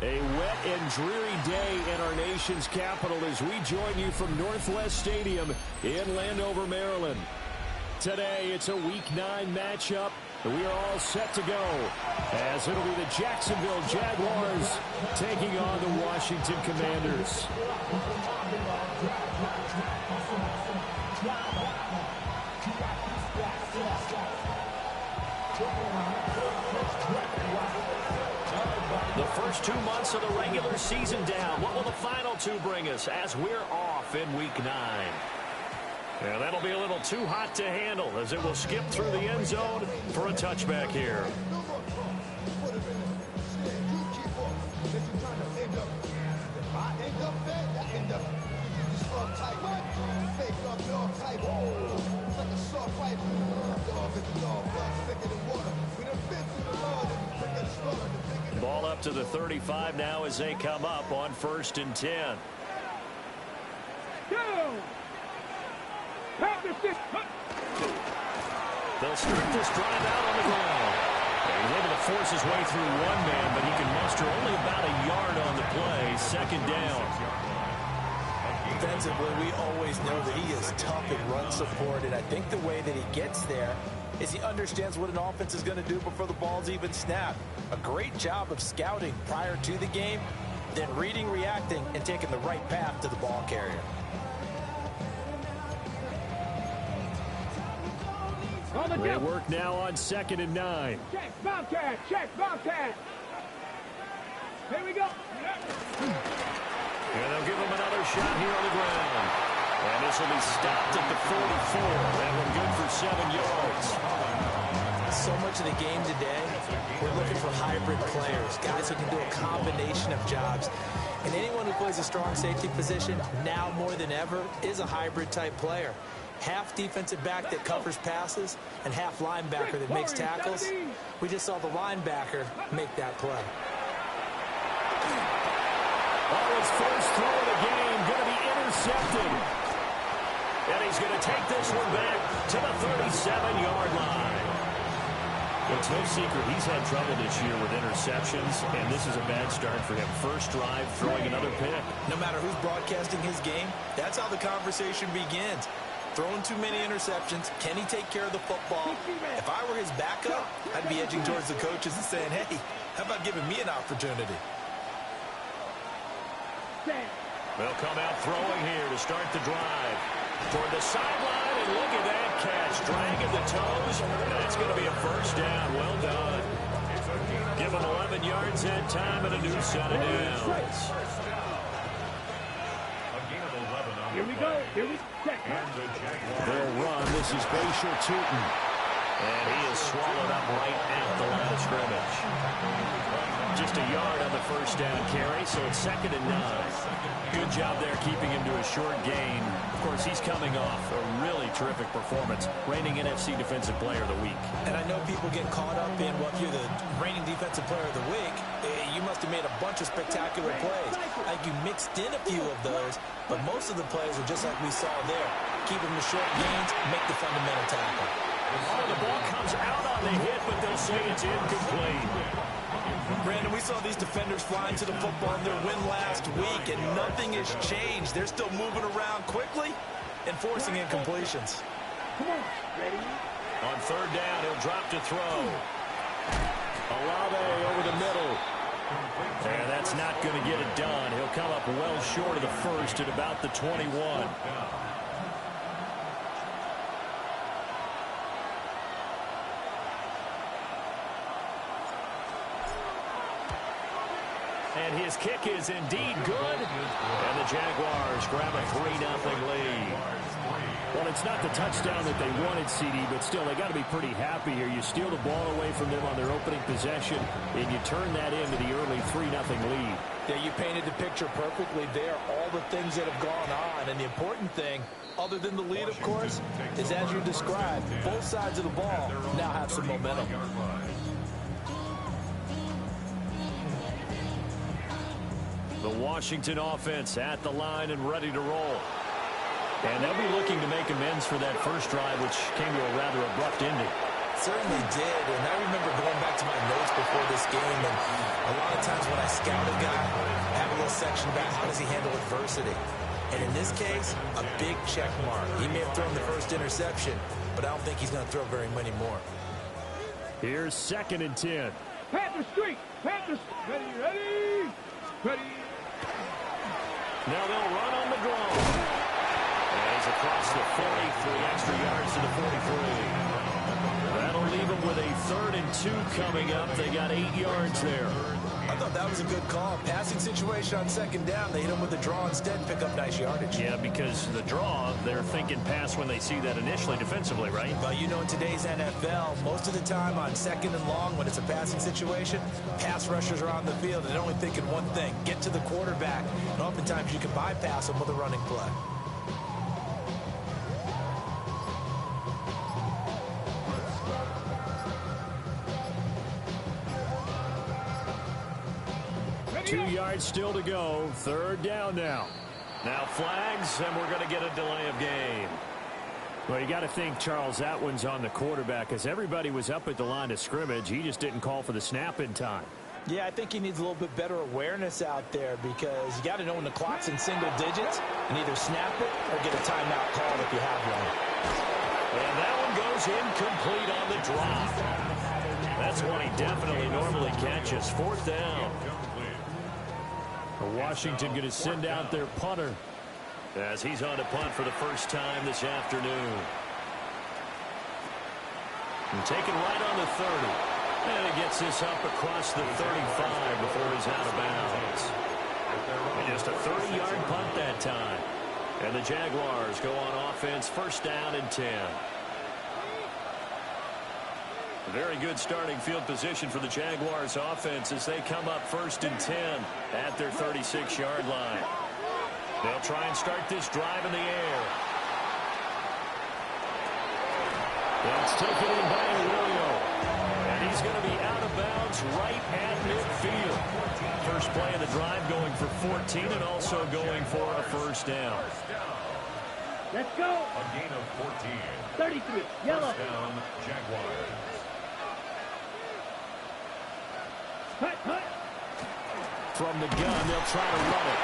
A wet and dreary day in our nation's capital as we join you from Northwest Stadium in Landover, Maryland. Today, it's a Week 9 matchup. We are all set to go as it'll be the Jacksonville Jaguars taking on the Washington Commanders. The first 2 months of the regular season down. What will the final 2 bring us as we're off in Week 9? And that'll be a little too hot to handle as it will skip through the end zone for a touchback here. Ball up to the 35 now as they come up on 1st and 10. They'll start this drive out on the ground. He's able to force his way through one man, but he can muster only about a yard on the play. 2nd down. Defensively, we always know that he is tough in run support, and I think the way that he gets there is he understands what an offense is going to do before the ball's even snapped. A great job of scouting prior to the game, then reading, reacting, and taking the right path to the ball carrier. They work now on 2nd and 9. Check, Bobcat, check, Bobcat. Here we go. And they'll give him another shot here on the ground. And this will be stopped at the 44. That one good for 7 yards. So much of the game today, we're looking for hybrid players, guys who can do a combination of jobs. And anyone who plays a strong safety position, now more than ever, is a hybrid type player. Half defensive back that covers passes and half linebacker that makes tackles. We just saw the linebacker make that play. Oh, his first throw of the game going to be intercepted. And he's going to take this one back to the 37-yard line. It's no secret he's had trouble this year with interceptions, and this is a bad start for him. First drive, throwing another pick. No matter who's broadcasting his game, that's how the conversation begins. Throwing too many interceptions. Can he take care of the football? If I were his backup, I'd be edging towards the coaches and saying, hey, how about giving me an opportunity? They'll come out throwing here to start the drive. Toward the sideline, and look at that catch. Dragging the toes. That's going to be a first down. Well done. Give him 11 yards that time and a new set of downs. Here we go. Here we go. They'll run. This is Bashal Tootin. And he is swallowed up right at the line of scrimmage. Just a yard on the first down carry, so it's 2nd and 9. Good job there keeping him to a short gain. Of course, he's coming off a really terrific performance, reigning NFC Defensive Player of the Week. And I know people get caught up in, well, if you're the reigning Defensive Player of the Week, you must have made a bunch of spectacular plays. Like you mixed in a few of those, but most of the plays are just like we saw there. Keep them to short gains, make the fundamental tackle. Oh, the ball comes out on the hit, but they'll say it's incomplete. Brandon, we saw these defenders flying to the football in their win last week, and nothing has changed. They're still moving around quickly and forcing incompletions. Come on, ready? On 3rd down, he'll drop to throw. Olave over the middle. And that's not going to get it done. He'll come up well short of the first at about the 21. And his kick is indeed good. And the Jaguars grab a 3-0 lead. Well, it's not the touchdown that they wanted, CD, but still, they got to be pretty happy here. You steal the ball away from them on their opening possession, and you turn that into the early 3-0 lead. Yeah, you painted the picture perfectly there, all the things that have gone on. And the important thing, other than the lead, of course, is as you described, both sides of the ball now have some momentum. The Washington offense at the line and ready to roll. And they'll be looking to make amends for that first drive, which came to a rather abrupt ending. certainly did, and I remember going back to my notes before this game, and a lot of times when I scout a guy, I have a little section about how does he handle adversity. And in this case, a big check mark. He may have thrown the first interception, but I don't think he's going to throw very many more. Here's 2nd and 10. Panther Street. Panther Street. Ready, ready, ready. Now they'll run on the draw. And he's across the 40, 3 extra yards to the 43. That'll leave them with a 3rd and 2 coming up. They got 8 yards there. I thought that was a good call. Passing situation on 2nd down. They hit him with the draw instead and pick up nice yardage. Yeah, because the draw, they're thinking pass when they see that initially defensively, right? Well, you know, in today's NFL, most of the time on 2nd and long, when it's a passing situation, pass rushers are on the field, and they're only thinking one thing, get to the quarterback. And oftentimes you can bypass them with a running play. Ready 2 yards still to go. 3rd down now. Now flags, and we're going to get a delay of game. Well, you got to think, Charles, that one's on the quarterback, as everybody was up at the line of scrimmage. He just didn't call for the snap in time. Yeah, I think he needs a little bit better awareness out there, because you got to know when the clock's in single digits and either snap it or get a timeout called if you have one. And that one goes incomplete on the drop. That's one he definitely normally catches. 4th down. Washington going to send out their punter as he's on to punt for the first time this afternoon. And taken right on the 30. And he gets this up across the 35 before he's out of bounds. And just a 30-yard punt that time. And the Jaguars go on offense, 1st down and 10. Very good starting field position for the Jaguars offense as they come up 1st and 10 at their 36-yard line. They'll try and start this drive in the air. That's taken in by Arroyo. And he's going to be out of bounds right at midfield. First play of the drive going for 14 and also going for a 1st down. Let's go. A gain of 14. 33. Yellow. 1st down, Jaguars. Hut, hut. From the gun, they'll try to run it.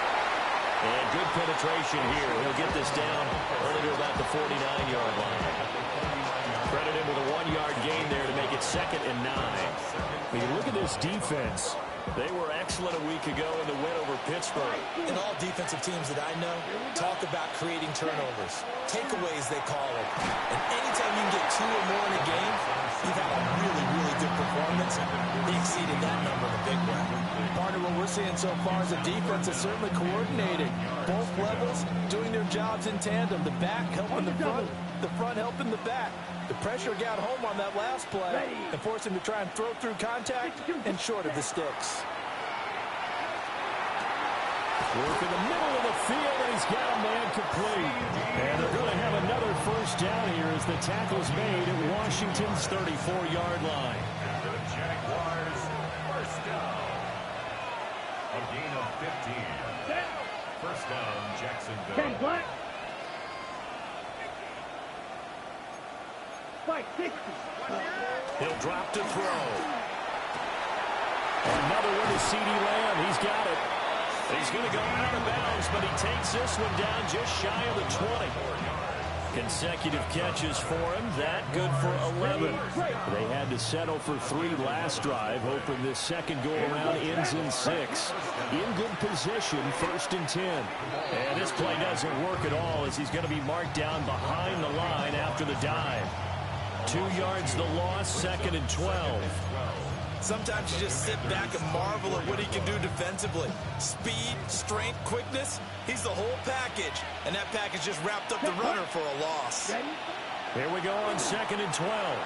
And good penetration here. He'll get this down only to about the 49-yard line. Credit him with a 1-yard gain there to make it 2nd and 9. When you look at this defense, they were excellent a week ago in the win over Pittsburgh. And all defensive teams that I know talk about creating turnovers. Takeaways, they call it. And anytime you can get 2 or more in a game, you've had a really, really good performance. They exceeded that number in a big way. Partner, what we're seeing so far is a defense that's certainly coordinating. Both levels doing their jobs in tandem. The back helping the front helping the back. The pressure got home on that last play and forced him to try and throw through contact and short of the sticks. Work in the middle of the field, and he's got a man complete. And they're going to have another 1st down here as the tackle's made at Washington's 34-yard line. The Jaguars, 1st down. A gain of 15. 1st down, Jacksonville. 10 black. 560. He'll drop to throw. Another one to CeeDee Lamb. He's got it. He's going to go out of bounds, but he takes this one down just shy of the 20. Consecutive catches for him. That good for 11. They had to settle for 3 last drive, hoping this second go-around ends in 6. In good position, 1st and 10. And this play doesn't work at all as he's going to be marked down behind the line after the dive. 2 yards the loss, 2nd and 12. Sometimes you just sit back and marvel at what he can do defensively. Speed, strength, quickness, he's the whole package. And that package just wrapped up the runner for a loss. Here we go on 2nd and 12.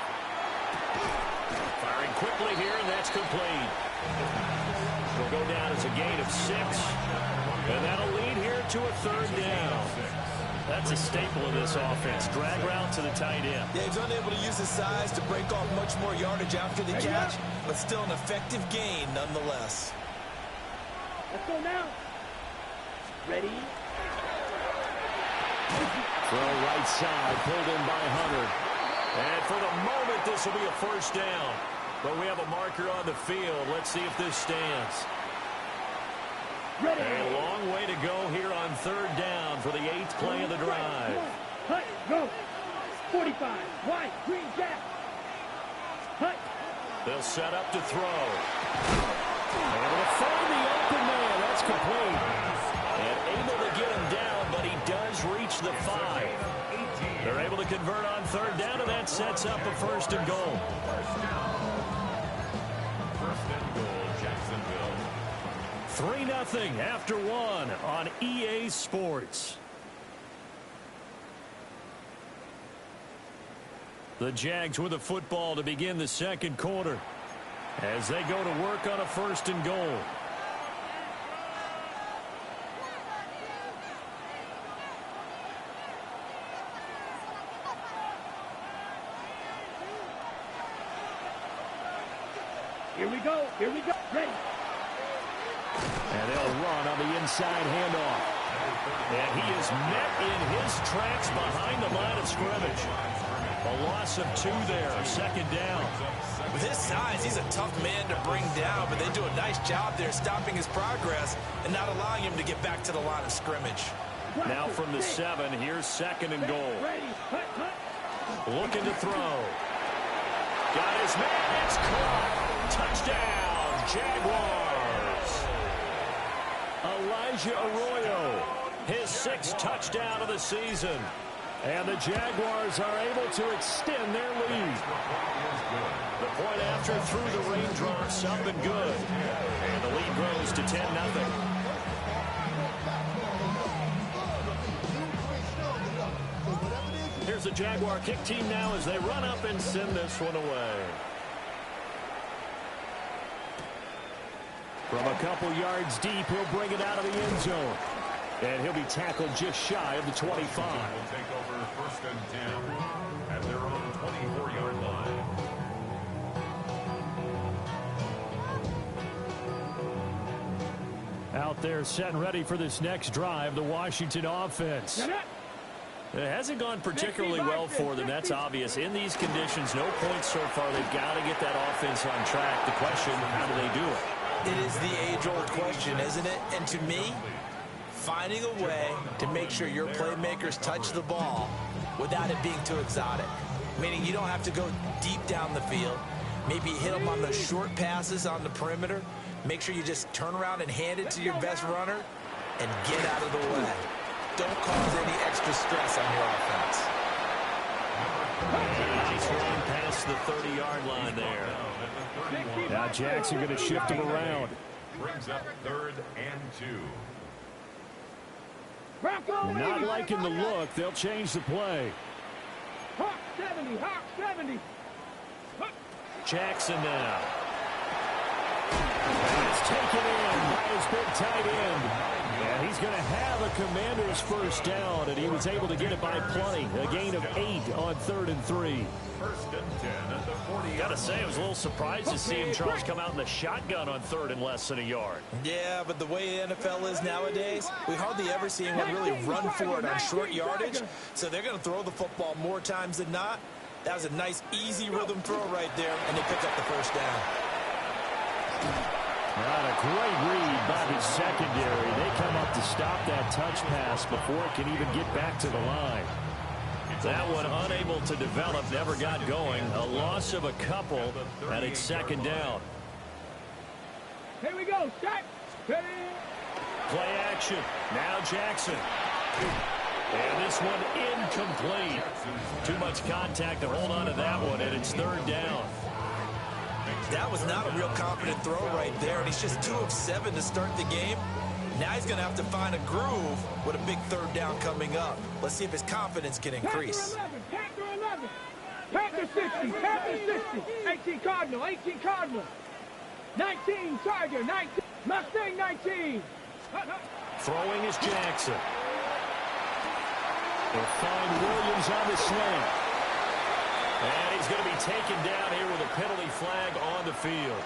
Firing quickly here, and that's complete. Will go down as a gain of 6. And that'll lead here to a 3rd down. That's a staple of this offense. Drag route to the tight end. Yeah, he's unable to use his size to break off much more yardage after the catch, but still an effective gain nonetheless. Let's go now. Ready? Throw right side, pulled in by Hunter. And for the moment, this will be a first down. But we have a marker on the field. Let's see if this stands. Ready. A long way to go here on third down for the 8th play of the drive. Hut, go. 45. White, green jack. Hut. They'll set up to throw. Able to find the open man. That's complete. And able to get him down, but he does reach the 5. They're able to convert on third down, and that sets up a first and goal. First and goal, Jacksonville. 3-0 after 1 on EA Sports. The Jags with the football to begin the second quarter as they go to work on a first and goal. Here we go. Here we go. Ready. And they'll run on the inside handoff. And he is met in his tracks behind the line of scrimmage. A loss of 2 there, second down. With his size, he's a tough man to bring down, but they do a nice job there stopping his progress and not allowing him to get back to the line of scrimmage. Now from the 7, here's second and goal. Looking to throw. Got his man, it's caught. Touchdown, Jaguars. Elijah Arroyo, his 6th touchdown of the season. And the Jaguars are able to extend their lead. The point after through the raindrops, up and good. And the lead grows to 10-0. Here's the Jaguar kick team now as they run up and send this one away. From a couple yards deep, he'll bring it out of the end zone. And he'll be tackled just shy of the 25. Will take over first and 10 at their own 24-yard line. Out there set and ready for this next drive, the Washington offense. It hasn't gone particularly well for them. That's obvious. In these conditions, no points so far. They've got to get that offense on track. The question, how do they do it? It is the age-old question, isn't it? And to me, finding a way to make sure your playmakers touch the ball without it being too exotic. Meaning you don't have to go deep down the field. Maybe hit them on those short passes on the perimeter. Make sure you just turn around and hand it to your best runner and get out of the way. Don't cause any extra stress on your offense. Nice run past the 30-yard line there. Now Jackson going to shift him around. Brings up 3rd and 2. Not liking the look. They'll change the play. Hawk 70, Hawk 70. Jackson now. And it's taken in by his big tight end. And he's going to have a Commander's first down, and he was able to get it by plenty. A gain of 8 on 3rd and 3. First and 10 at the 40. Got to say, I was a little surprised to see him, Charles, come out in the shotgun on 3rd and less than a yard. Yeah, but the way the NFL is nowadays, we hardly ever see anyone really run for it on short yardage. So they're going to throw the football more times than not. That was a nice, easy rhythm throw right there, and they pick up the first down. Not a great read by the secondary. They come up to stop that touch pass before it can even get back to the line. That one unable to develop, never got going. A loss of a couple, and it's second down. Here we go, start. Ready. Play action. Now Jackson. And this one incomplete. Too much contact to hold on to that one, and it's 3rd down. That was not a real confident throw right there, and he's just 2 of 7 to start the game. Now he's going to have to find a groove with a big 3rd down coming up. Let's see if his confidence can increase. Panther 11, Panther 60, Panther 60, 18 Cardinal, 18 Cardinal, 19 Charger, 19, Mustang 19. Throwing is Jackson. They'll find Williams on the slant. And he's going to be taken down here with a penalty flag on the field.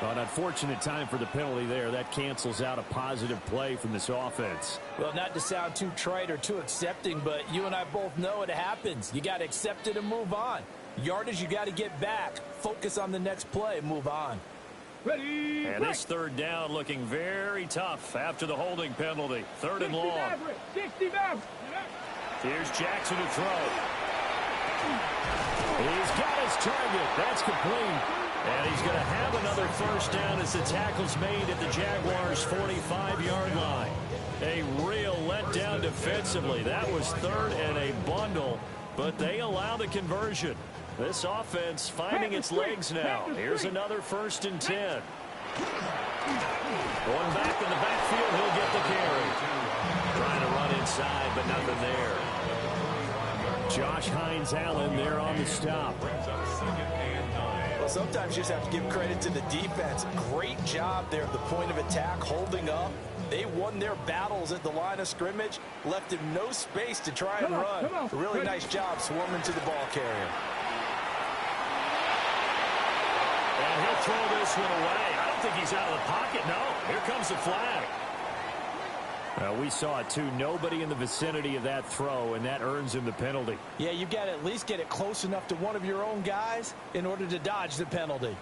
Well, an unfortunate time for the penalty there. That cancels out a positive play from this offense. Well, not to sound too trite or too accepting, but you and I both know it happens. You got to accept it and move on. Yardage, you got to get back. Focus on the next play, move on. Ready, and this third down looking very tough after the holding penalty. Third and long. 60 average. Here's Jackson to throw. He's got his target. That's complete. And he's going to have another first down as the tackle's made at the Jaguars' 45-yard line. A real letdown defensively. That was third and a bundle, but they allow the conversion. This offense finding its legs now. Here's another 1st and 10. Going back in the backfield, he'll get the carry. Trying to run inside, but nothing there. Josh Hines-Allen there on the stop. Well, sometimes you just have to give credit to the defense. Great job there at the point of attack, holding up. They won their battles at the line of scrimmage, left him no space to try and run. Really nice job swarming to the ball carrier. And he'll throw this one away. I don't think he's out of the pocket, no. Here comes the flag. We saw it, too. Nobody in the vicinity of that throw, and that earns him the penalty. Yeah, you've got to at least get it close enough to one of your own guys in order to dodge the penalty.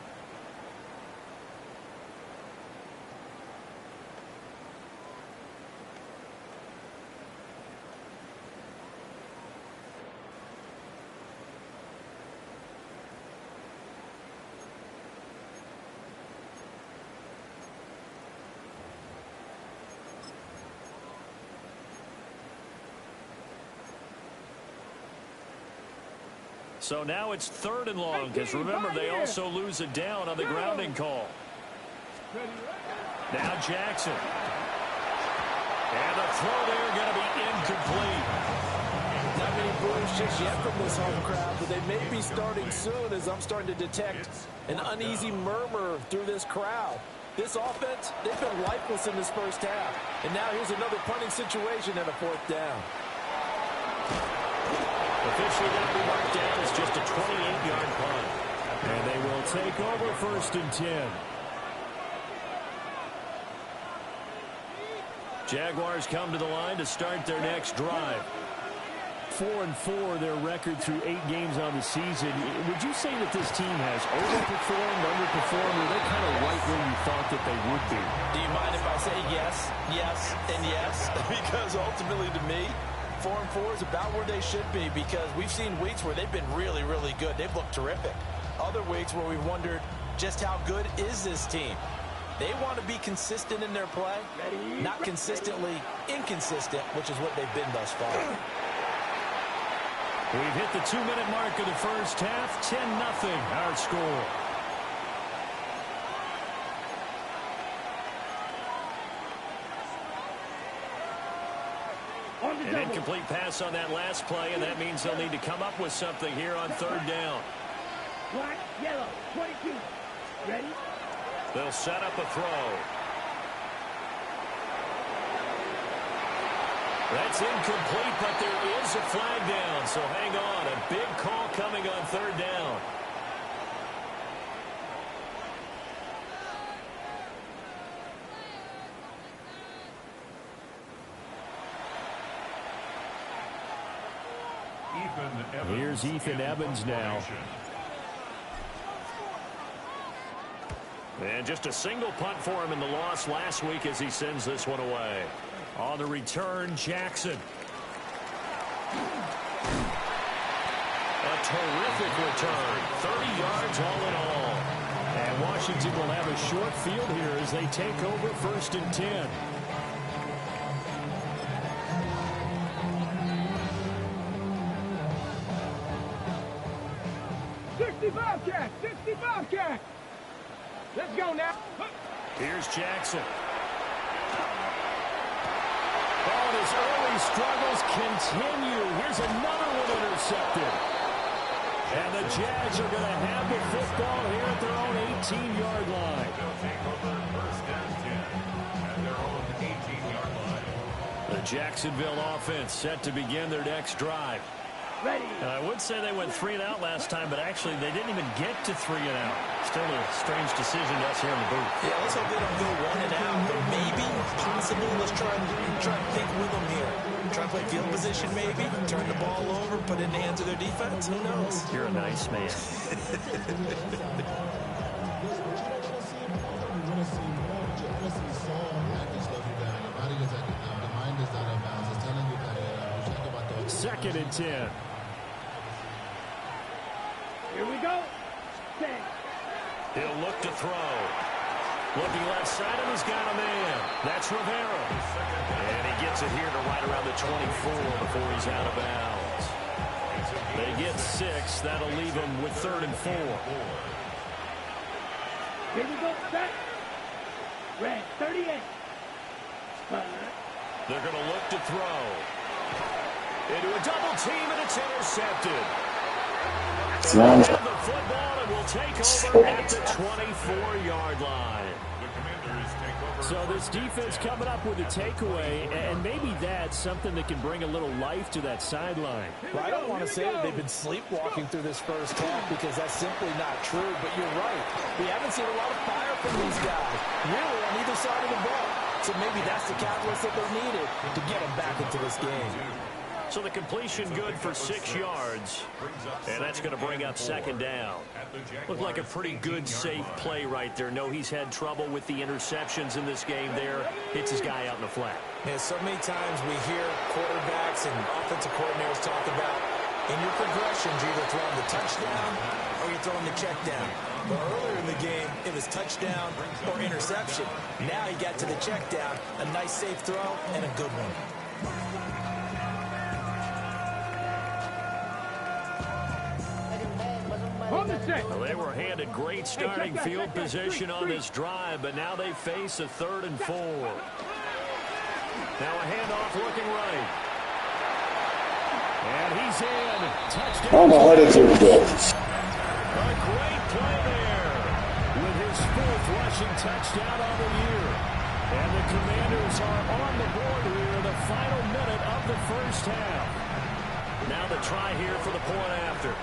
So now it's third and long, because remember, they also lose a down on the grounding call. Now Jackson. And the throw there going to be incomplete. Not many boos just yet from this home crowd, but they may be starting soon, as I'm starting to detect an uneasy murmur through this crowd. This offense, they've been lifeless in this first half. And now here's another punting situation and a 4th down. Officially going to be marked down as just a 28-yard punt. And they will take over 1st and 10. Jaguars come to the line to start their next drive. 4-4 their record through 8 games on the season. Would you say that this team has overperformed, underperformed, or they're kind of right where you thought that they would be? Do you mind if I say yes, yes, and yes? Because ultimately to me, 4-4 is about where they should be, because we've seen weeks where they've been really, really good. They've looked terrific. Other weeks where we've wondered just how good is this team. They want to be consistent in their play, not consistently inconsistent, which is what they've been thus far. We've hit the 2-minute mark of the first half. 10-0 our score. An incomplete pass on that last play, and that means they'll need to come up with something here on 3rd down. Black, yellow, 22. Ready? They'll set up a throw. That's incomplete, but there is a flag down, so hang on. A big call coming on 3rd down. Here's Ethan Evans now. And just a single punt for him in the loss last week as he sends this one away. On the return, Jackson. A terrific return. 30 yards all in all. And Washington will have a short field here as they take over 1st and 10. 65 cat. Let's go now. Here's Jackson. Oh, his early struggles continue. Here's another one intercepted. And the Jags are going to have the football here at their own 18-yard line. They'll take over 1st and 10 at their own 18-yard line. The Jacksonville offense set to begin their next drive. Ready. I would say they went 3 and out last time, but actually they didn't even get to 3 and out. Still a strange decision to us here in the booth. Yeah, let's hope they don't go 1 and out, but maybe, possibly, let's try and think with them here. Try and play field position maybe, turn the ball over, put it in the hands of their defense. Who knows? You're a nice man. Second and 10. Here we go. 10. He'll look to throw. Looking left side, and he's got a man. That's Rivera. And he gets it here to right around the 24 before he's out of bounds. They get 6. That'll leave him with 3rd and 4. Here we go. Set. Red. 38. They're going to look to throw. Into a double team, and it's intercepted. And the football, and will take over at the 24-yard line. So this defense coming up with a takeaway, and maybe that's something that can bring a little life to that sideline. Well, I don't want to say that they've been sleepwalking through this first half because that's simply not true, but you're right. We haven't seen a lot of fire from these guys, really, on either side of the ball. So maybe that's the catalyst that they needed to get them back into this game. So the completion good for 6 yards, and that's going to bring up 2nd down. Looked like a pretty good, safe play right there. No, he's had trouble with the interceptions in this game there. Hits his guy out in the flat. And so many times we hear quarterbacks and offensive coordinators talk about in your progressions, you're either throwing the touchdown or you're throwing the check down. But earlier in the game, it was touchdown or interception. Now he got to the check down, a nice safe throw, and a good one. Well, they were handed great starting field position on this drive, but now they face a 3rd and 4. Now a handoff looking right. And he's in. Touchdown. I don't know how to do that. A great play there with his 4th rushing touchdown on the year. And the Commanders are on the board here in the final minute of the first half. Now the try here for the point after.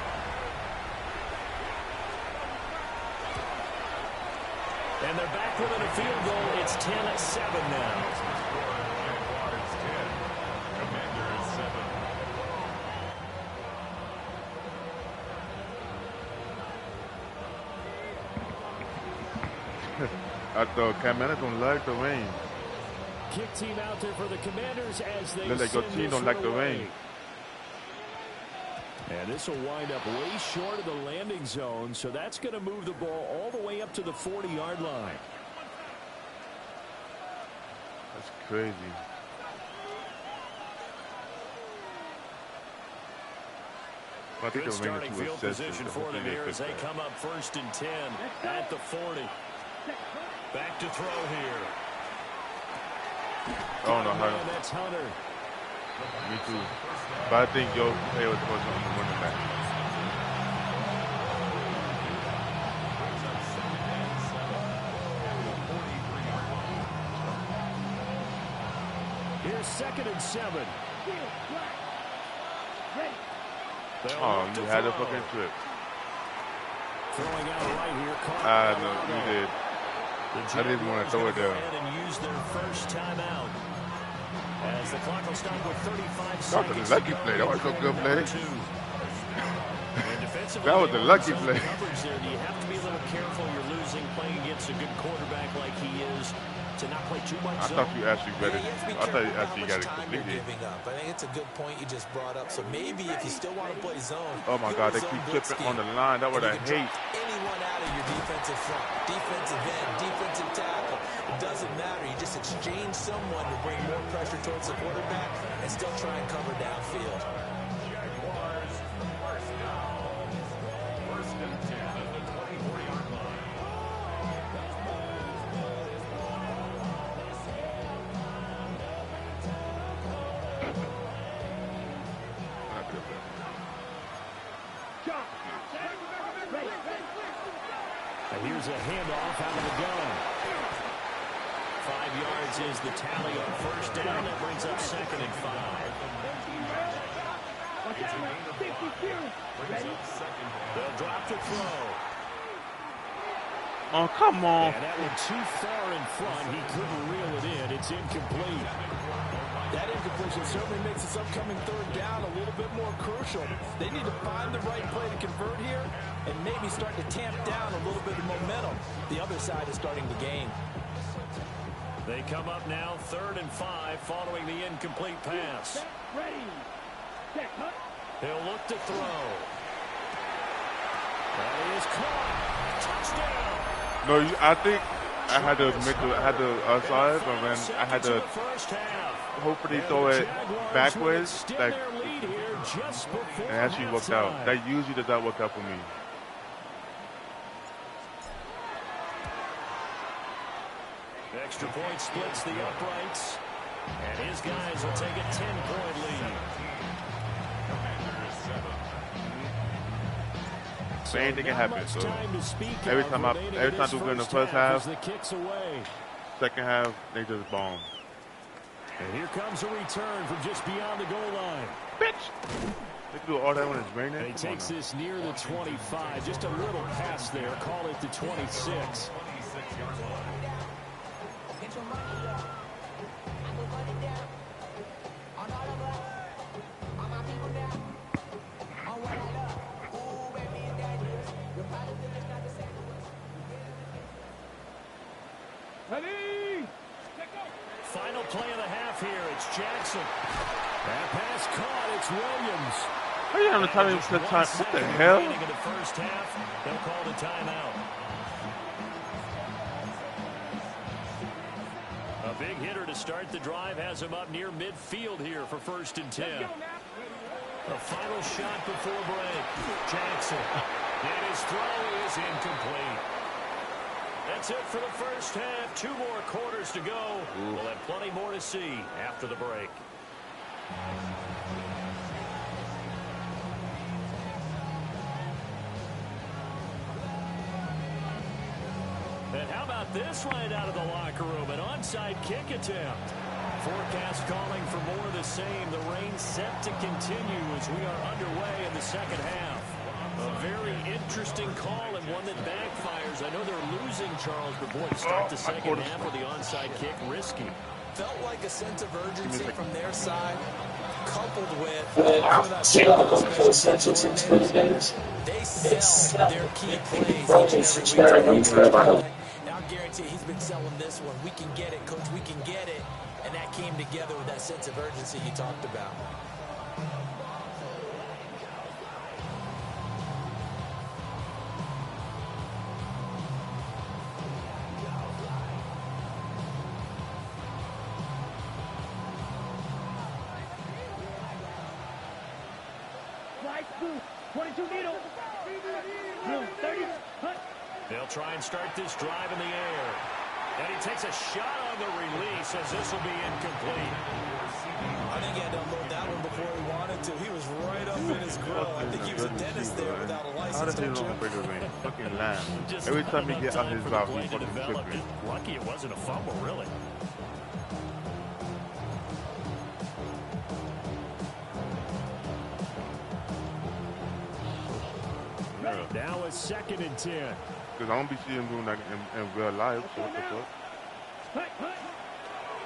And they're back within a field goal. It's 10-7 now. Atau Commanders don't like the rain. Kick team out there for the Commanders as they Look like your team don't like the rain. And this will wind up way short of the landing zone, so that's going to move the ball all the way up to the 40-yard line. That's crazy. I think Good the rain starting is too field excessive. position for them here as they come up 1st and 10 at the 40. Back to throw here. I don't know how. That's Hunter. Me too. But I think Joe Taylor's supposed to win the match. Here's 2nd and 7. Oh, you had a fucking trip. Throwing out right here. No, you did. I didn't want to throw it down. And use their first timeout. As the clock will stop with 35 seconds. That was a lucky play. That was a good play. That was a lucky play. There, do you have to be a little careful? You're losing, playing against a good quarterback like he is, to not play too much I zone. thought you actually got it. I thought you actually got it completely. I think it's a good point you just brought up. So maybe if you still want to play zone. Oh my God, they keep tripping on the line. That's what I hate. Anyone out of your defensive front, defensive end, defensive tackle. It doesn't matter. You just exchange someone to bring more pressure towards the quarterback and still try and cover downfield. Here's a handoff out of the gun. 5 yards is the tally on 1st down. That brings up 2nd and 5. Watch out, man. 52. Ready? They'll drop the throw. Oh, come on. And that one too far in front. He couldn't reel it in. It's incomplete. That incompletion certainly makes this upcoming third down a little bit more crucial. They need to find the right play to convert here and maybe start to tamp down a little bit of momentum. The other side is starting to gain. They come up now 3rd and 5 following the incomplete pass. Ready. Set. Hunt. He'll look to throw. That is caught. Touchdown. No, I think I had to outside, but then I had to hopefully throw it backwards, like, and actually worked out. That usually does not work out for me. Extra point splits the uprights, and his guys will take a 10-point lead. Anything can happen. So every time I do good in the first half, second half they just bomb. And here comes a return from just beyond the goal line. Bitch! They can do all that when it's raining. And he takes this near the 25. Just a little pass there. Call it the 26. Ready. Final play of the half here. It's Jackson. That pass caught. It's Williams. How you having time to time? What the hell? In the first half, they'll call the timeout. A big hitter to start the drive has him up near midfield here for 1st and 10. A final shot before break. Jackson. And his throw is incomplete. That's it for the first half. 2 more quarters to go. We'll have plenty more to see after the break. And how about this right out of the locker room? An onside kick attempt. Forecast calling for more of the same. The rain set to continue as we are underway in the second half. A very interesting call and one that backfires. I know they're losing, Charles, but boy, to start the second half with the onside kick, risky. Felt like a sense of urgency from their side, coupled with they sell their key plays each and every week. Now I guarantee he's been selling this one. We can get it, coach. We can get it. And that came together with that sense of urgency you talked about. Slice boost. 22 needle. Room 30. Hunt. They'll try and start this drive in the air. And he takes a shot on the release as this will be incomplete. I think he had to unload that one before he wanted to. He was right up in his grill. I think he was a dentist there without a license. Fucking lamb. Every time he gets out his mouth, he fucking tripping. Lucky it wasn't a fumble, really. Now a 2nd and 10. Because I don't be seeing him doing that in real life. So what the fuck?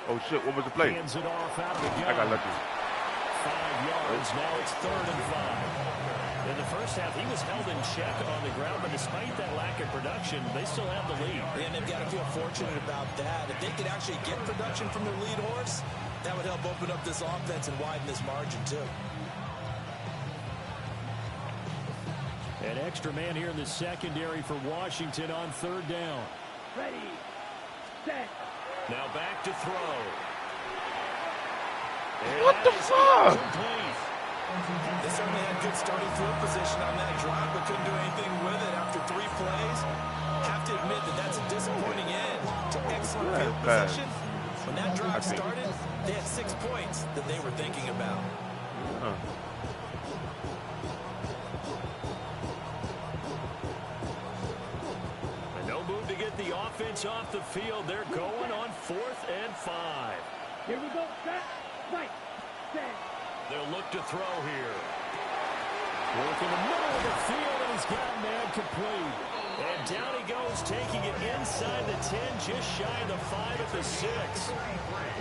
Oh shit, what was the play? Hands it off out of the gun. I got lucky. 5 yards, now it's 3rd and 5. In the first half, he was held in check on the ground, but despite that lack of production, they still have the lead. And they've got to feel fortunate about that. If they could actually get production from their lead horse, that would help open up this offense and widen this margin too. An extra man here in the secondary for Washington on 3rd down. Ready. Set. Now back to throw. What the fuck? They certainly had good starting field position on that drive, but couldn't do anything with it after 3 plays. Have to admit that that's a disappointing end to excellent field position. When that drive started, they had 6 points that they were thinking about. To get the offense off the field, they're going on 4th and 5. Here we go. Set. Right. Set. They'll look to throw here. Working the middle of the field, and he's got a man complete. And down he goes, taking it inside the 10, just shy of the 5 at the 6.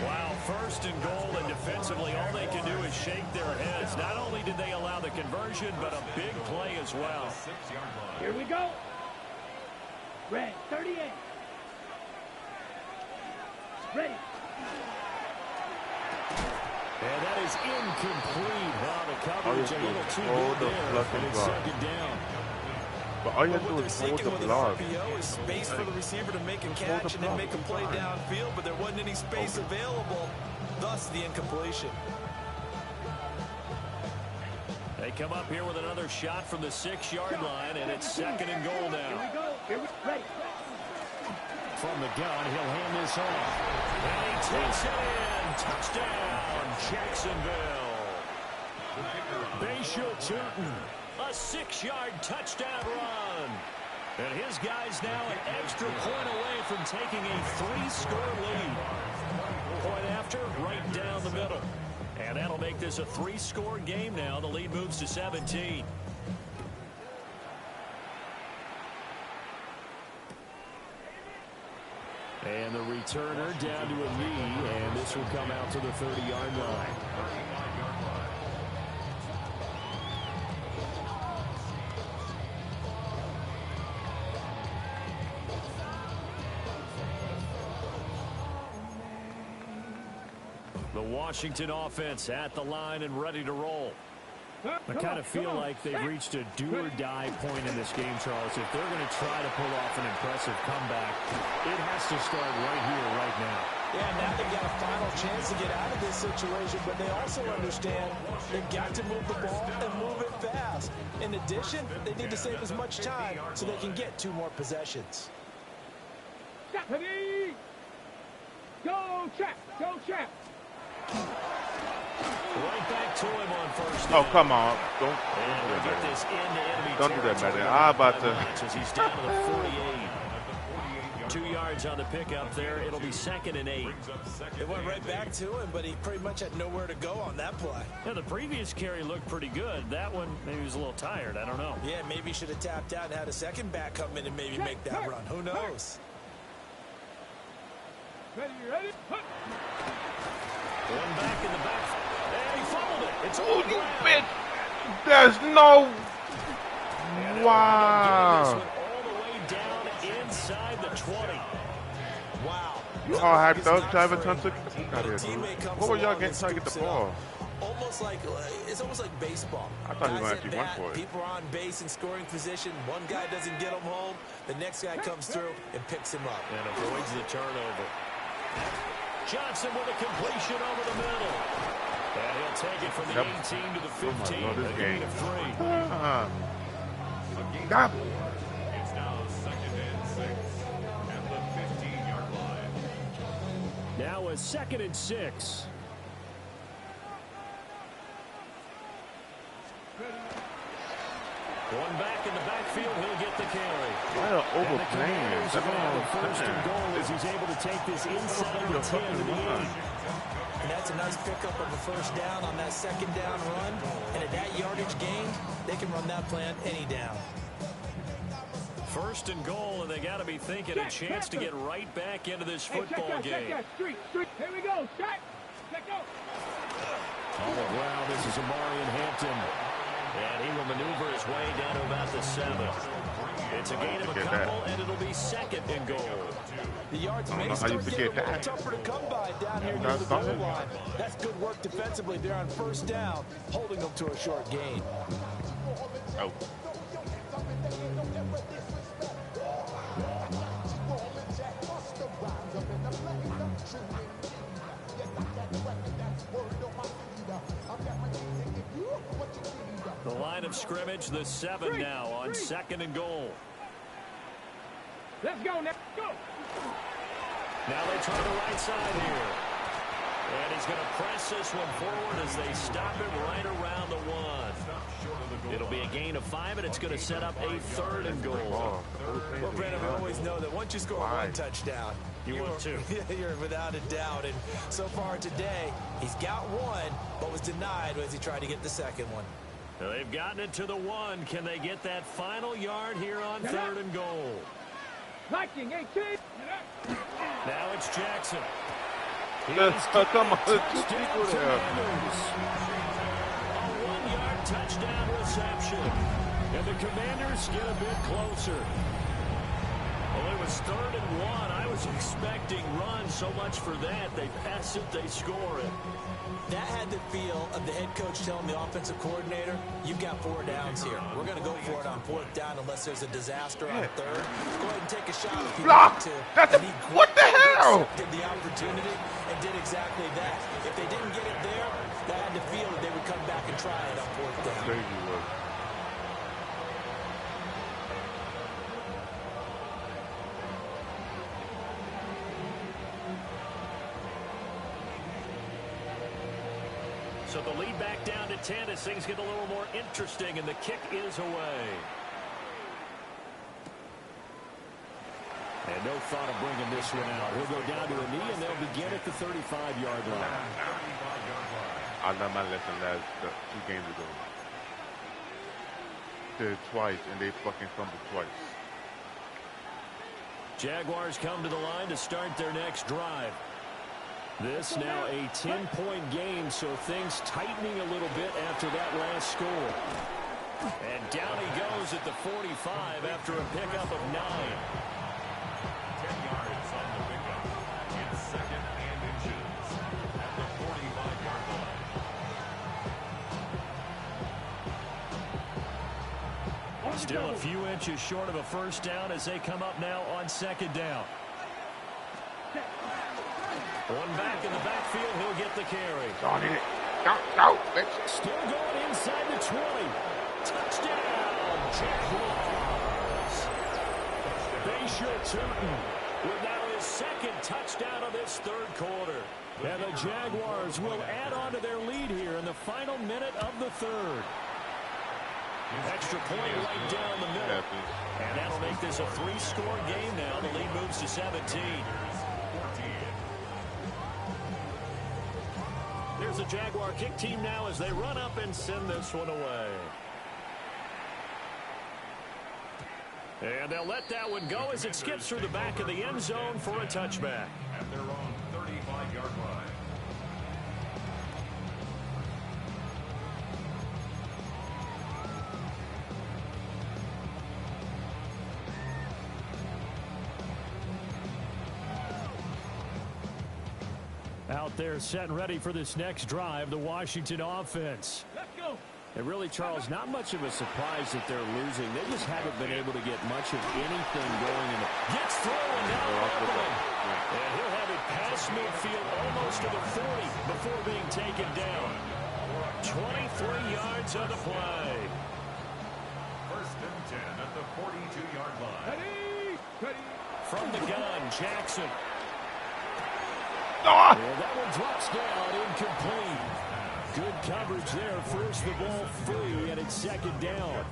Wow, first and goal, and defensively, all they can do is shake their heads. Not only did they allow the conversion, but a big play as well. Here we go. Red, 38. Ready. And that is incomplete. Wow, the coverage a little too good there, and it's second down. But all you have to do is hold the block. RPO is space for the receiver to make a catch and then make a play downfield, but there wasn't any space available, thus the incompletion. They come up here with another shot from the 6-yard line, and it's second and goal now. Here we go. Here we ready. From the gun, he'll hand this off. And he takes it in. Touchdown, Jacksonville. Bashal Tootin, a 6-yard touchdown run. And his guy's now an extra point away from taking a 3-score lead. Point after, right down the middle. And that'll make this a 3-score game now. The lead moves to 17. And the returner down to a knee, and this will come out to the 30-yard line. The Washington offense at the line and ready to roll. I kind of feel like they've reached a do-or-die point in this game, Charles. If they're going to try to pull off an impressive comeback, it has to start right here, right now. Yeah, now they've got a final chance to get out of this situation, but they also understand they've got to move the ball and move it fast. In addition, they need to save as much time so they can get 2 more possessions. Ready. Go, Chap. Go, Chap. Right back to him on first. Oh, come on. Don't Get this into enemy do that, territory. Madden. I'm about to. As he's down to the 48. 2 yards on the pickup there. It'll be second and 8. It went right back to him, but he pretty much had nowhere to go on that play. Yeah, the previous carry looked pretty good. That one, maybe he was a little tired. I don't know. Yeah, maybe he should have tapped out and had a second back come in and maybe make that run. Who knows? Ready, ready. One back in the back. And he fumbled it. It's Oh, on you ground. bitch! There's no. And Wow. this went all the way down inside the 20. Wow. You all hyped up, Travis Hunter. Out here, dude. What were y'all getting trying to get the ball? Almost like it's almost like baseball. I thought he was Guys actually at went bat, for it. People are on base in scoring position. One guy doesn't get him home. The next guy comes through and picks him up. And avoids the turnover. Johnson with a completion over the middle. And he'll take it from the 18 to the 15. Oh, this A game. gain of 3. Stop. It's now second and 6 at the 15-yard line. Now a second and 6. One back in the backfield, he'll get the carry. Why are overplaying? Commanders are going to have a first and goal as he's able to take this inside the 10 to the 8. And that's a nice pickup of the first down on that second down run. And at that yardage gain, they can run that play on any down. First and goal, and they got to be thinking a chance to get right back into this football game. Check that. Street. Here we go. Check. Check out. On the ground, this is Amarian Hampton. And he will maneuver his way down to about the 7. It's a gain of a couple, and it'll be second and goal. The yards I don't may know how you start forget getting a little that. tougher to come by down here near the goal line. That's good work defensively there on first down, holding them to a short gain. Oh. The line of scrimmage, the 7 now on second and goal. Let's go now. Go. Now they try the right side here. And he's going to press this one forward as they stop him right around the 1. It'll be a gain of 5, and it's going to set up a third and goal. Well, Brandon, we always know that once you score one touchdown, You want two. You're without a doubt. And so far today, he's got one, but was denied as he tried to get the second one. They've gotten it to the 1. Can they get that final yard here on 3rd and goal? Viking 18. Now it's Jackson. Come on, 2 people there. A 1-yard touchdown reception. And the Commanders get a bit closer. Well, it was 3rd and 1. I was expecting run so much for that. They pass it, they score it. That had the feel of the head coach telling the offensive coordinator, you've got 4 downs here. We're going to go for it on 4th down unless there's a disaster on 3rd. Go ahead and take a shot if you want to. What the hell? Accepted the opportunity and did exactly that. If they didn't get it there, that had the feel that they would come back and try it on 4th down. There you were. So the lead back down to 10 as things get a little more interesting, and the kick is away. And no thought of bringing this one out. He'll go down to a knee, and they'll begin at the 35-yard line. I learned my lesson last 2 games ago. Did it twice, and they fucking fumbled twice. Jaguars come to the line to start their next drive. This now a 10-point game, so things tightening a little bit after that last score. And down he goes at the 45 after a pickup of 9. 10 yards on the pickup. It's 2nd and inches at the 45-yard line. Still a few inches short of a first down as they come up now on 2nd down. One back in the backfield, he'll get the carry. Darn it. No, bitch. Still going inside the 20. Touchdown, Jaguars. Bayshore Tootin with now his 2nd touchdown of this 3rd quarter. And the Jaguars will add on to their lead here in the final minute of the 3rd. Extra point right down the middle. And that'll make this a 3-score game now. The lead moves to 17. There's the Jaguar kick team now as they run up and send this one away. And they'll let that one go as it skips through the back of the end zone for a touchback. At their own 35-yard line. Out there set and ready for this next drive, the Washington offense. Let's go. And really, Charles, not much of a surprise that they're losing. They just haven't been able to get much of anything going. Gets through and now and he'll have it past midfield almost to the 40 before being taken down. 23 yards on the play. 1st and 10 at the 42-yard line. Ready. From the gun, Jackson. Ah! Well, that one drops down, incomplete. Good coverage there, forced the ball free, and it's 2nd down.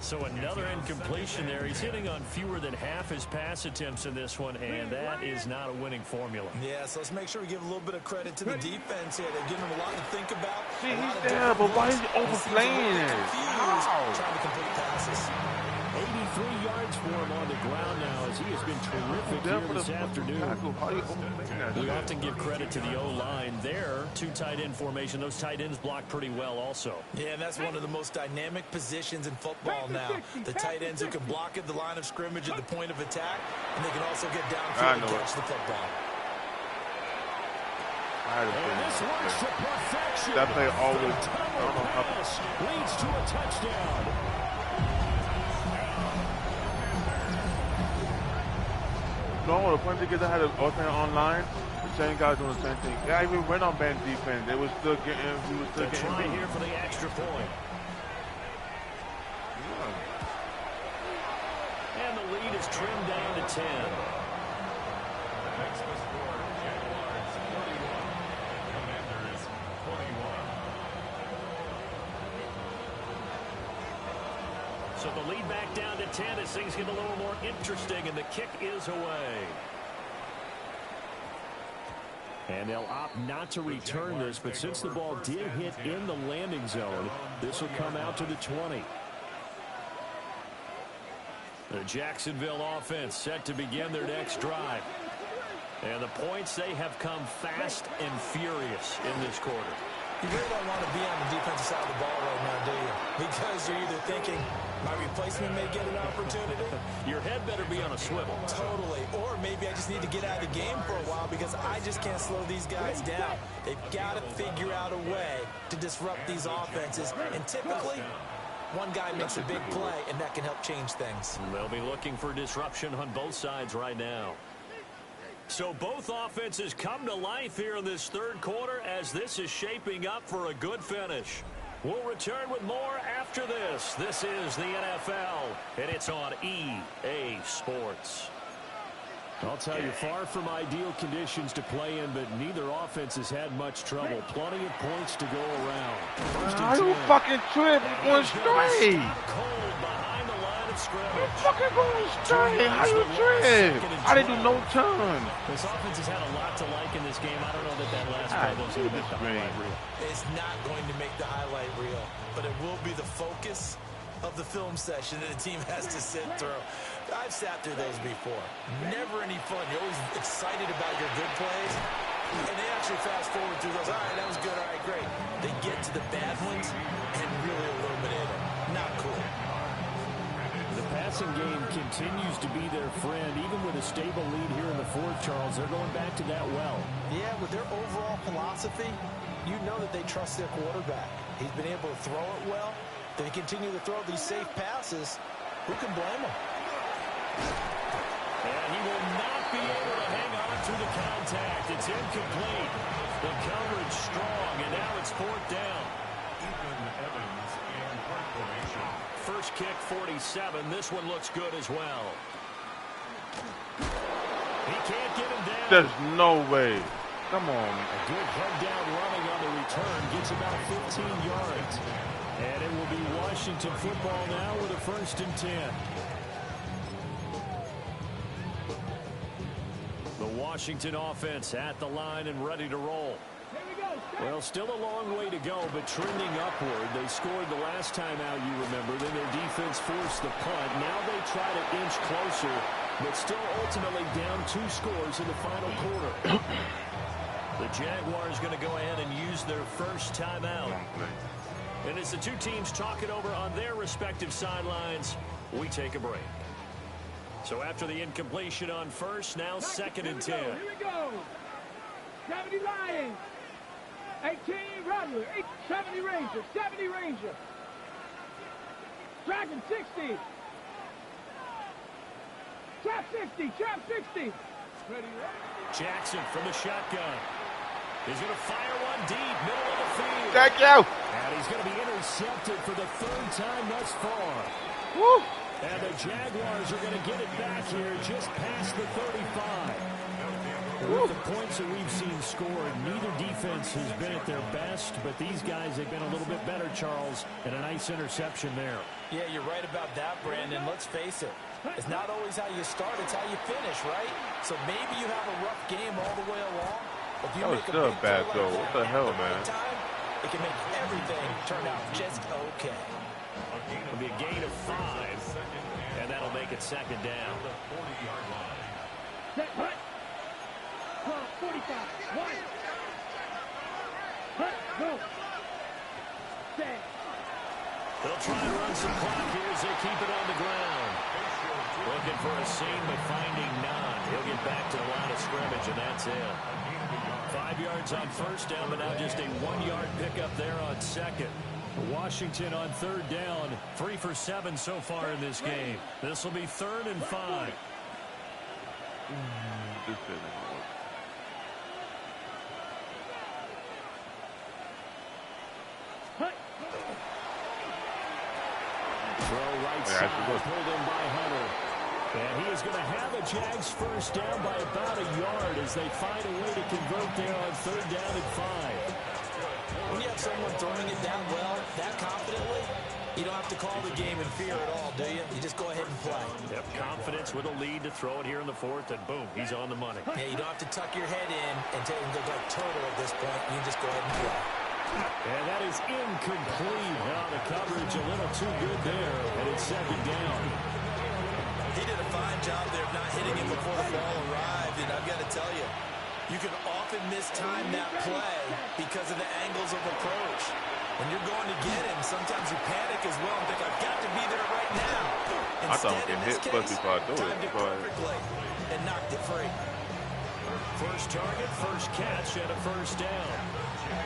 So another incompletion there. He's hitting on fewer than half his pass attempts in this one, and that is not a winning formula. Yeah, so let's make sure we give a little bit of credit to the defense here. They're giving him a lot to think about. See, he's there, but why is he overplaying it? How? Trying to complete passes. 83 yards for him on the ground now as he has been terrific here this afternoon. We often give credit to the O-line there. 2 tight end formation. Those tight ends block pretty well also. Yeah, and that's one of the most dynamic positions in football now. The tight ends who can block at the line of scrimmage at the point of attack, and they can also get downfield and catch the football. And this works to perfection. That play always leads to a touchdown. No, the point because I had an alternate online, the same guys doing the same thing. Yeah, I even went on band defense. They was still getting, we was still getting beat. Here for the extra point. And the lead is trimmed down to 10. Next to score, Jaguars 41, Commanders 21. So the lead back down to 10 as things get a little more interesting, and the kick is away. And they'll opt not to return this, but since the ball did hit in the landing zone, this will come out to the 20. The Jacksonville offense set to begin their next drive. And the points, they have come fast and furious in this quarter. You really don't want to be on the defensive side of the ball right now, do you? Because you're either thinking, my replacement may get an opportunity. Your head better be on a swivel. Totally. Or maybe I just need to get out of the game for a while because I just can't slow these guys down. They've got to figure out a way to disrupt these offenses. And typically, one guy makes a big play, and that can help change things. They'll be looking for disruption on both sides right now. So both offenses come to life here in this third quarter as this is shaping up for a good finish. We'll return with more after this. This is the NFL, and it's on EA Sports. I'll tell you, far from ideal conditions to play in, but neither offense has had much trouble. Plenty of points to go around. How you fucking trip going straight? Cold behind the line of scrimmage. You fucking going straight. How you trip? I didn't do no turn. This offense has had a lot to like in this game. I don't know that last play was going to make the highlight reel. It's not going to make the highlight reel, but it will be the focus of the film session that the team has to sit through. I've sat through those before. Never any fun. You're always excited about your good plays, and they actually fast forward through those. All right, that was good. All right, great. They get to the bad ones and really illuminate them. Not cool. The passing game continues to be their friend, even with a stable lead here in the fourth, Charles. They're going back to that well. Yeah, with their overall philosophy, you know that they trust their quarterback. He's been able to throw it well. They continue to throw these safe passes. Who can blame them? And he will not be able to hang on to the contact. It's incomplete. The coverage strong, and now it's fourth down. First kick, 47. This one looks good as well. He can't get him down. There's no way. Come on. A good head down running on the return. Gets about 15 yards. And it will be Washington football now with a 1st and 10. The Washington offense at the line and ready to roll. Well, still a long way to go, but trending upward. They scored the last time out, you remember. Then their defense forced the punt. Now they try to inch closer, but still ultimately down 2 scores in the final quarter. The Jaguars going to go ahead and use their first timeout. And as the two teams talk it over on their respective sidelines, we take a break. So after the incompletion on first, now 2nd and 10. Here we go. 70 Lions. 18 Rattler. 70 Ranger. 70 Ranger. Dragon 60. Trap 60. Trap 60. Ready. Jackson from the shotgun. He's going to fire one deep, middle of the field. Thank you. And he's going to be intercepted for the 3rd time thus far. Woo. And the Jaguars are going to get it back here just past the 35. With the points that we've seen scored, neither defense has been at their best, but these guys, they've been a little bit better, Charles, and a nice interception there. Yeah, you're right about that, Brandon. Let's face it. It's not always how you start, it's how you finish, right? So maybe you have a rough game all the way along. If you That was make still big bad, play though. like What the that hell, at man? right time, it can make everything turn out just okay. It'll be a gain of 5, and that'll make it 2nd down. Set, hut. 45. 1. Hut, go. Set. They'll try to run some clock here as they keep it on the ground. Looking for a seam, but finding none. He'll get back to the line of scrimmage, and that's it. 5 yards on first down, but now just a 1-yard pickup there on 2nd. Washington on 3rd down, 3 for 7 so far in this game. This will be 3rd and 5. This isn't work. Throw right side, pulled in by Hunter. And he is going to have a Jags first down by about a yard as they find a way to convert there on 3rd down and 5. When you have someone throwing it down well, that confidently, you don't have to to call the game in fear at all, do you? You just go ahead and play. Yep, confidence with a lead to throw it here in the fourth, and boom, he's on the money. Yeah, you don't have to tuck your head in and take and go like turtle at this point. You can just go ahead and play. And that is incomplete. Now the coverage a little too good there, and it's second down. He did a fine job there of not hitting him before the ball arrived, and I've got to tell you, you can often mistime that play because of the angles of approach. When you're going to get him, sometimes you panic as well and think, I've got to be there right now. I thought I could hit plus before I do it. Perfectly and knocked it free. First target, first catch, and a first down.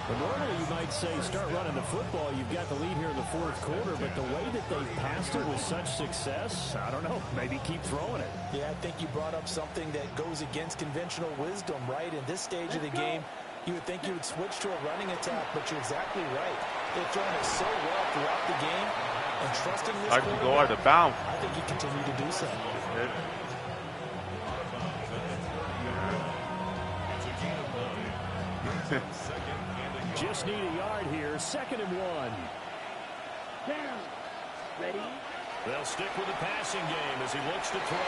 Well, normally you might say start running the football. You've got the lead here in the fourth quarter, but the way that they passed it with such success, I don't know, maybe keep throwing it. Yeah, I think you brought up something that goes against conventional wisdom, right? In this stage of the game, you would think you would switch to a running attack, but you're exactly right. They've thrown it so well throughout the game, and trusting this I can go out of bounds. I think you continue to do so. Okay. Just need a yard here. 2nd and 1. Down. Ready? They'll stick with the passing game as he looks to throw.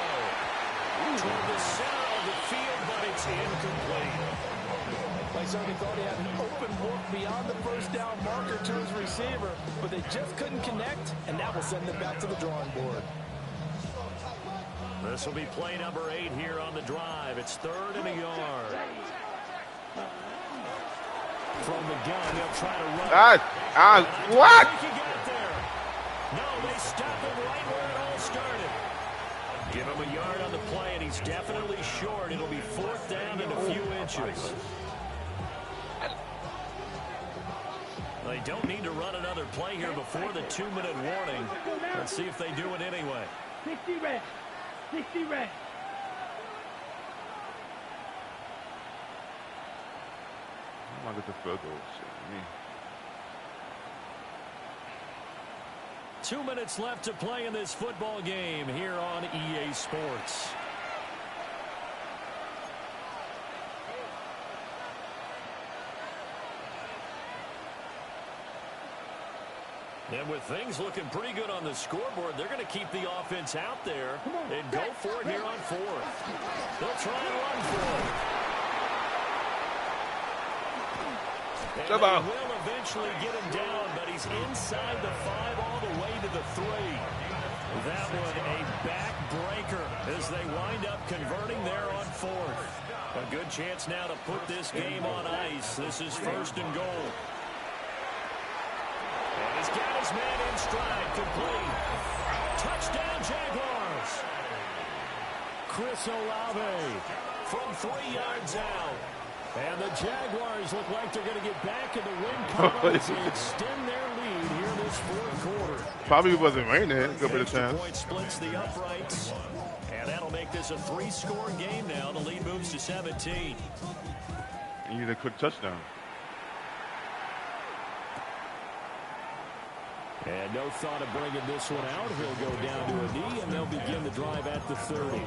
Toward the center of the field, but it's incomplete. Somebody thought he had an open look beyond the first down marker to his receiver, but they just couldn't connect, and that will send them back to the drawing board. This will be play number 8 here on the drive. It's 3rd and a yard. From the gun, they'll try to run. What? No, they stopped him right where it all started. Give him a yard on the play, and he's definitely short. It'll be 4th down and a few inches. They don't need to run another play here before the 2-minute warning. Let's see if they do it anyway. 60 red. 60 red. I'm not going to field goal. 2 minutes left to play in this football game here on EA Sports. And with things looking pretty good on the scoreboard, they're going to keep the offense out there and go for it here on 4th. They'll try and run for it. And they will eventually get him down, but he's inside the 5 all the way to the 3. That one a backbreaker as they wind up converting there on 4th. A good chance now to put this game on ice. This is 1st and goal. And he's got his man in stride, complete. Touchdown, Jaguars. Chris Olave from 3 yards out. And the Jaguars look like they're going to get back in the win column as they extend their lead here this 4th quarter. Probably wasn't raining. Good bit of chance. Point splits the uprights. And that'll make this a 3-score game now. The lead moves to 17. You need a quick touchdown. And no thought of bringing this one out. He'll go down to a knee, and they'll begin the drive at the 30.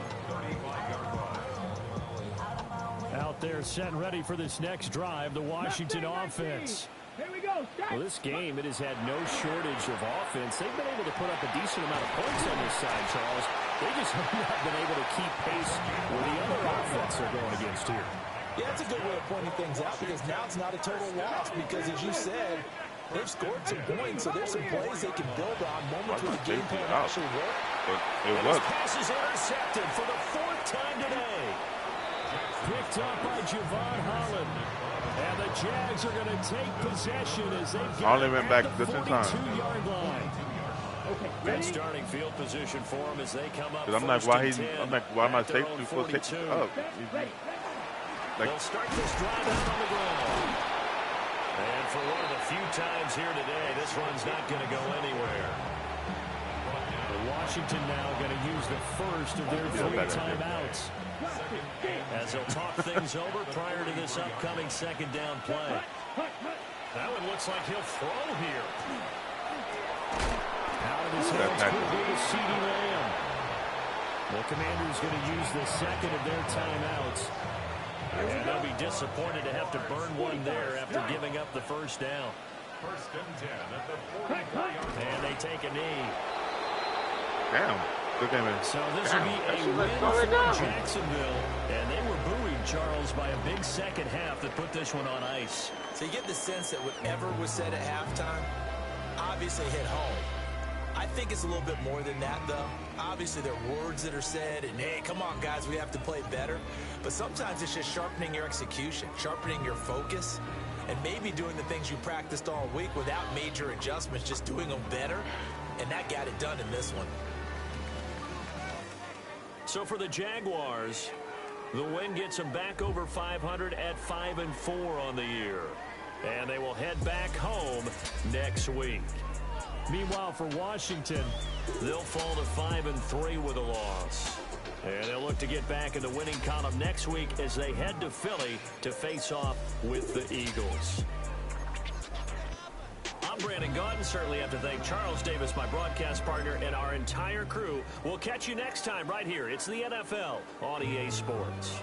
Out there set and ready for this next drive, the Washington offense. Here we go. Well, this game, it has had no shortage of offense. They've been able to put up a decent amount of points on this side, Charles. They just have not been able to keep pace with the other offense they're going against here. Yeah, that's a good way of pointing things out because now it's not a total loss because, as you said, they've scored some points, so there's some plays they can build on moments where the game plan actually worked. But it was. was. This pass is intercepted for the 4th time today. Picked up by Javon Holland. And the Jags are going to take possession as they get Holland went back the just in time. 42-yard line. Okay, Good starting field position for him as they come up. I'm like, why am I safety supposed to take it up? They'll start this drive out on the ground. And for one of the few times here today, this run's not going to go anywhere. Washington now going to use the first of their 3 timeouts. As they'll talk things over prior to this upcoming 2nd down play. That one looks like he'll throw here. Out of his hands could be to CeeDee Lamb. The Commanders going to use the 2nd of their timeouts. And they'll be disappointed to have to burn one there after giving up the first down. First and 10 at the 45-yard line. And they take a knee. Damn. Good game, man. So this will be a win for Jacksonville. And they were buoyed, Charles, by a big second half that put this one on ice. So you get the sense that whatever was said at halftime obviously hit home. I think it's a little bit more than that, though. Obviously, there are words that are said, and, hey, come on, guys, we have to play better. But sometimes it's just sharpening your execution, sharpening your focus, and maybe doing the things you practiced all week without major adjustments, just doing them better. And that got it done in this one. So for the Jaguars, the win gets them back over 500 at 5-4 on the year. And they will head back home next week. Meanwhile, for Washington, they'll fall to 5-3 with a loss. And they'll look to get back in the winning column next week as they head to Philly to face off with the Eagles. I'm Brandon Gaudin. Certainly have to thank Charles Davis, my broadcast partner, and our entire crew. We'll catch you next time right here. It's the NFL on EA Sports.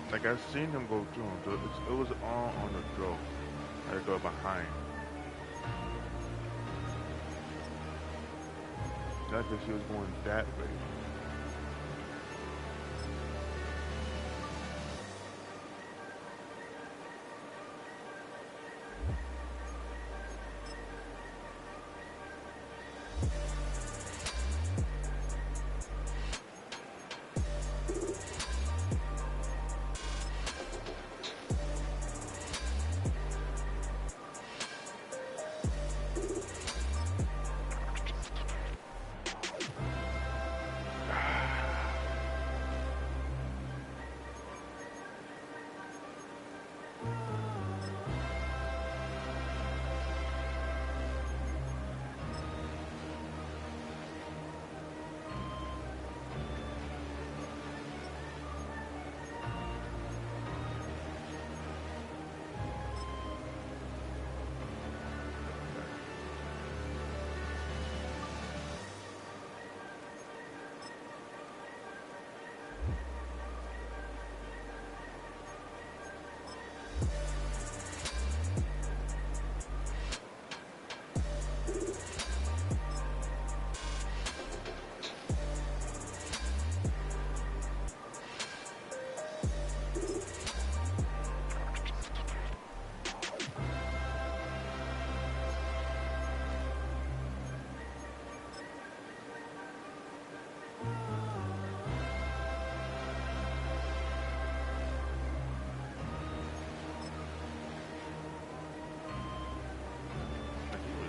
Like, I've seen him go through him. It was all on the throw. I had to go behind. Not because he was going that way.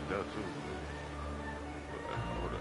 That too. Hold on.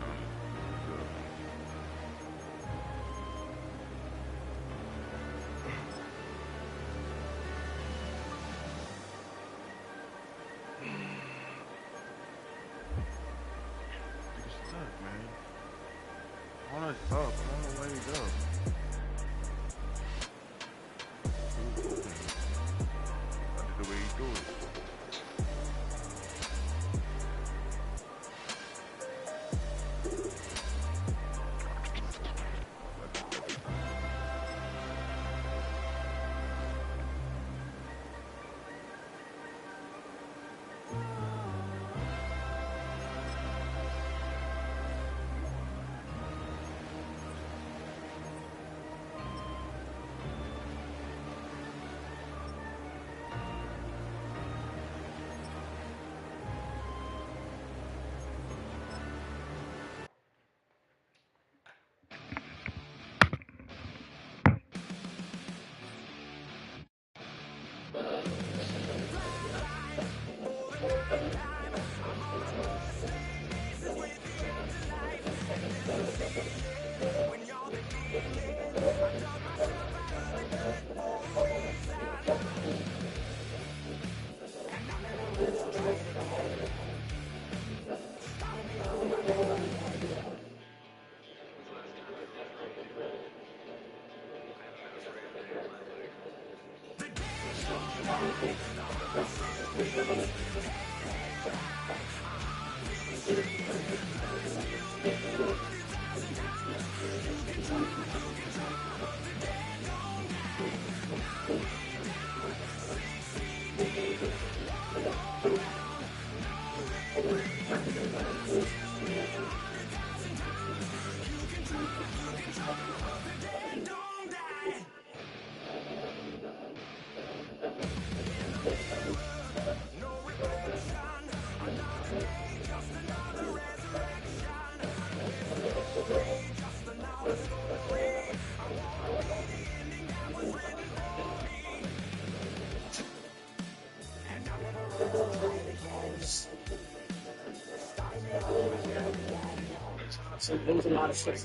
So there was a lot of stuff.